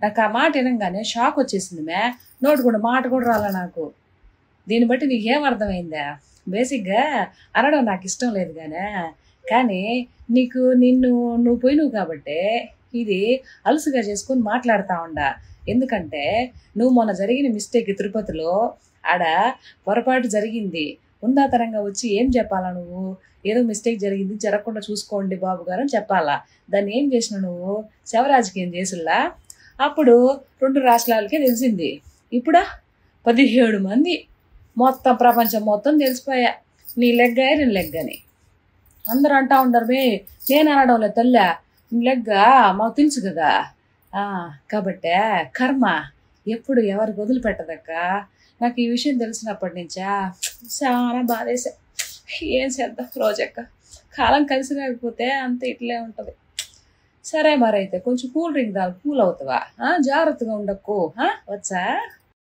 నాకు ఆ మాట వినంగానే షాక్ వచ్చేసింది మే. నోటి కూడా మాట కూడా రాలా నాకు. దీన్ని బట్టి నీకేం అర్థమైందా? బేసిక్గా అనడం నాకు ఇష్టం లేదు కానీ నువ్వు పోయినవు కాబట్టే ఇది అలుసుగా చేసుకొని మాట్లాడుతూ ఉండా. ఎందుకంటే నువ్వు మొన్న జరిగిన మిస్టేక్ తిరుపతిలో ఆడ పొరపాటు జరిగింది. ఉందాతరంగా వచ్చి ఏం చెప్పాలా నువ్వు? ఏదో మిస్టేక్ జరిగింది, జరగకుండా చూసుకోండి బాబు గారు అని చెప్పాలా. దాన్ని ఏం చేసినావు నువ్వు? శవరాజకీయం చేసుల్లా. అప్పుడు 2 రాష్ట్రాలకే తెలిసింది. ఇప్పుడా 17 మంది మొత్తం ప్రపంచం మొత్తం తెలిసిపోయా నీ లెగ్గాయ నేను లెగ్గని. అందరూ అంటా ఉండరు నేను అనడం లేదు తల్లా, నీ లెగ్గా మాకు తెలుసు కదా. కాబట్టే కర్మ ఎప్పుడు ఎవరికి వదిలిపెట్టదక్క. నాకు ఈ విషయం తెలిసినప్పటి నుంచా చాలా బాధేసా. ఏం చేద్దాం రోజక్క, కాలం కలిసి రాకపోతే అంత ఇట్లే ఉంటుంది. సరే మరైతే కొంచెం కూల్ డ్రింక్ తాగు, కూల్ అవుతావా? జాగ్రత్తగా ఉండకు వచ్చా.